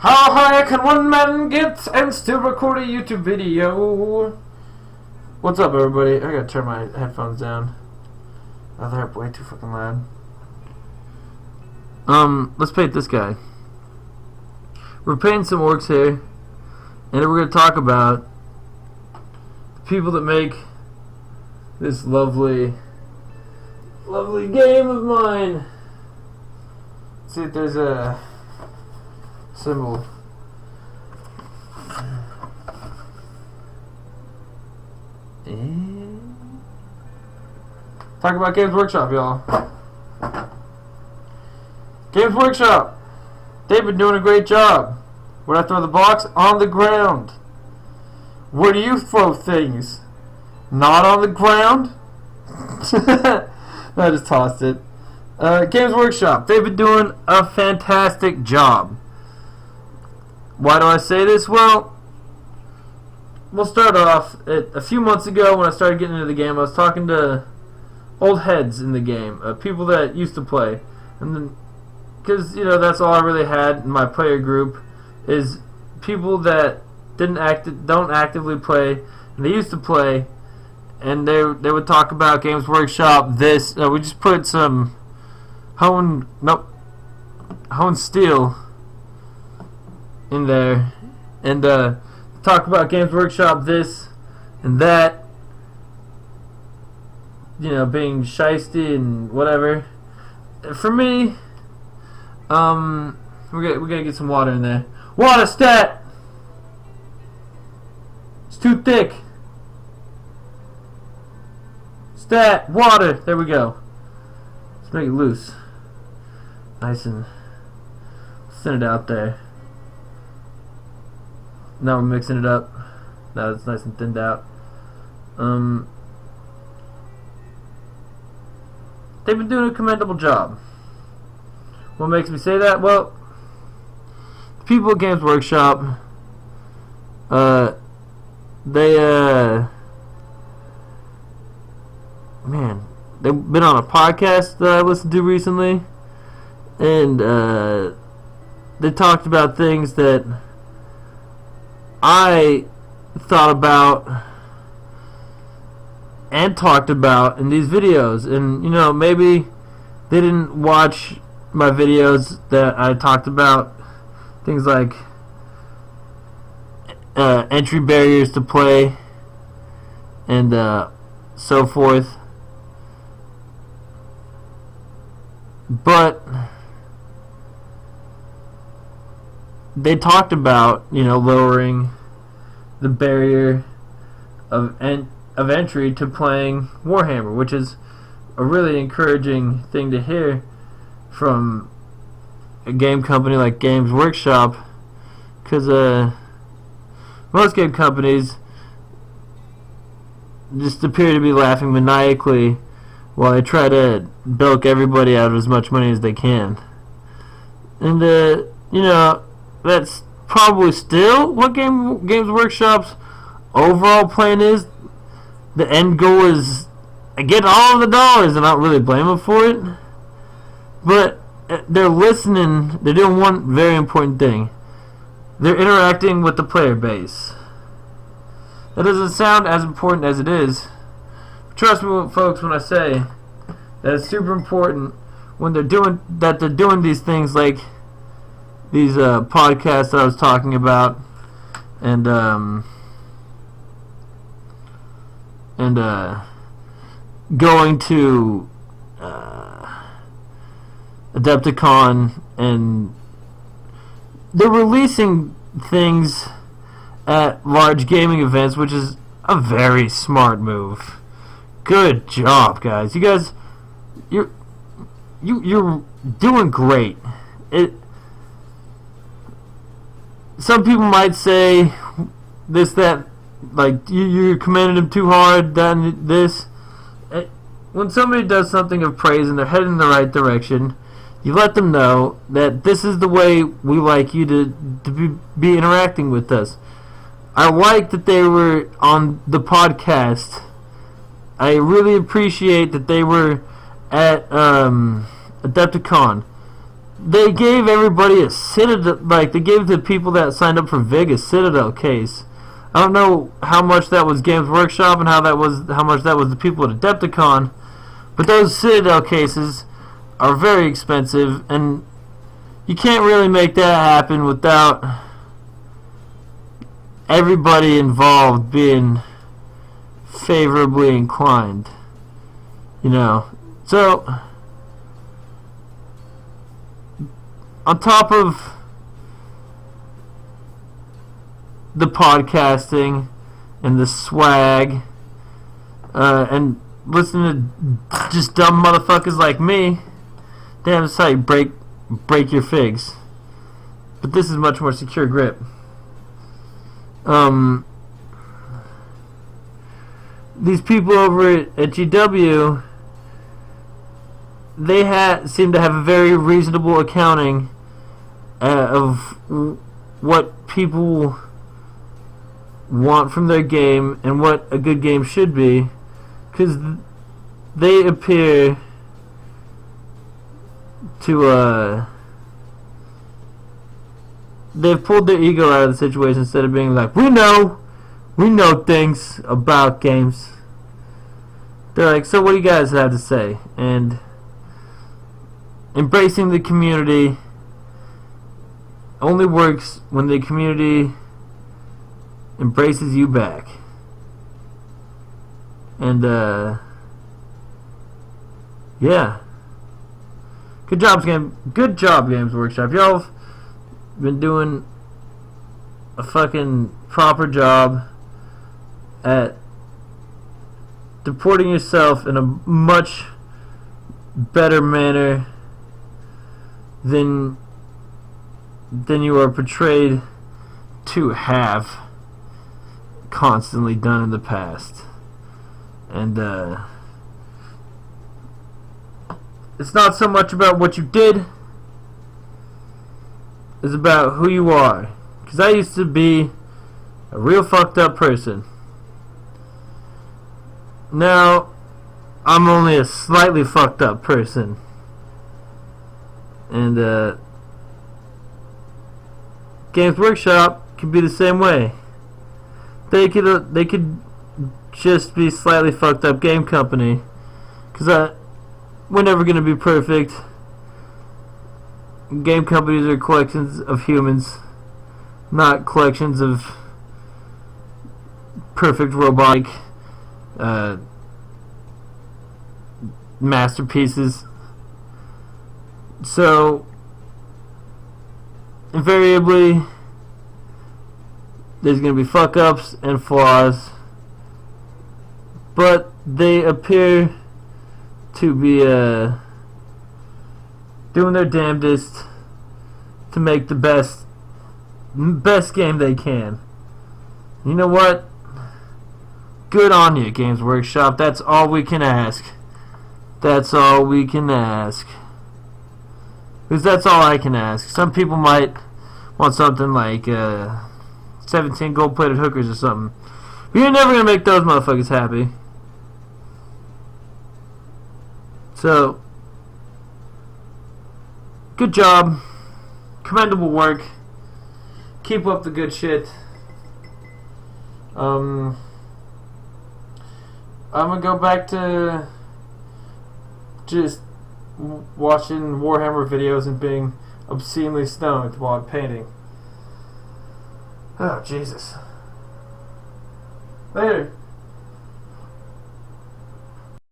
How high can one man get and still record a YouTube video? What's up, everybody? I gotta turn my headphones down. Oh, they're way too fucking loud. Let's paint this guy. We're painting some orcs here, and we're gonna talk about the people that make this lovely game of mine. Let's see if there's a symbol. Talk about Games Workshop, y'all. Games Workshop. They've been doing a great job. When I throw the box on the ground. Where do you throw things? Not on the ground? I just tossed it. Games Workshop. They've been doing a fantastic job. Why do I say this? Well, we'll start off. A few months ago when I started getting into the game, I was talking to old heads in the game, people that used to play. And then, because, you know, that's all I really had in my player group, is people that don't actively play, and they used to play, and they would talk about Games Workshop. We just put some Hone Steel in there, and talk about Games Workshop this and that, you know, being shiesty and whatever. For me, we're gonna get some water in there. Water stat. It's too thick. Stat water. There we go. Let's make it loose. Nice and send it out there. Now we're mixing it up. Now it's nice and thinned out. They've been doing a commendable job. What makes me say that? Well, the people at Games Workshop, man, they've been on a podcast that I listened to recently, and they talked about things that I thought about and talked about in these videos. And, you know, maybe they didn't watch my videos that I talked about things like entry barriers to play and so forth, but they talked about, you know, lowering the barrier of entry to playing Warhammer, which is a really encouraging thing to hear from a game company like Games Workshop, because most game companies just appear to be laughing maniacally while they try to bilk everybody out of as much money as they can. And you know, that's probably still what Games Workshop's overall plan is. The end goal is get all of the dollars, and I don't really blame them for it. But they're listening. They're doing one very important thing. They're interacting with the player base. That doesn't sound as important as it is. Trust me, folks, when I say that it's super important when they're doing these things like these podcasts that I was talking about, and going to Adepticon, and they're releasing things at large gaming events, which is a very smart move. Good job, guys. You guys, you're doing great. Some people might say this, that, like you commended them too hard, that and this. When somebody does something of praise and they're heading in the right direction, you let them know that this is the way we like you to be interacting with us. I like that they were on the podcast. I really appreciate that they were at Adepticon. they gave everybody a Citadel, like they gave the people that signed up for VIG a Citadel case. I don't know how much that was Games Workshop and how much that was the people at Adepticon, but those Citadel cases are very expensive, and you can't really make that happen without everybody involved being favorably inclined, you know. So on top of the podcasting and the swag and listening to just dumb motherfuckers like me, damn, it's how you break your figs. But this is much more secure grip. These people over at GW, they seem to have a very reasonable accounting of what people want from their game and what a good game should be, because they appear to they've pulled their ego out of the situation instead of being like, we know things about games. They're like, so what do you guys have to say? And embracing the community only works when the community embraces you back. And yeah, good job, Games Workshop. Y'all have been doing a fucking proper job at deporting yourself in a much better manner than you are portrayed to have constantly done in the past. And it's not so much about what you did, it's about who you are. Because I used to be a real fucked up person. Now I'm only a slightly fucked up person. And Games Workshop could be the same way. They could just be slightly fucked up game company, because we're never gonna be perfect. Game companies are collections of humans, not collections of perfect robotic masterpieces. So invariably there's going to be fuck ups and flaws, but they appear to be doing their damnedest to make the best game they can. You know what? Good on you, Games Workshop. That's all we can ask. That's all we can ask. Because that's all I can ask. Some people might want something like 17 gold-plated hookers or something. But you're never going to make those motherfuckers happy. So, good job. Commendable work. Keep up the good shit. I'm going to go back to just watching Warhammer videos and being obscenely stoned while I'm painting. Oh, Jesus. Later.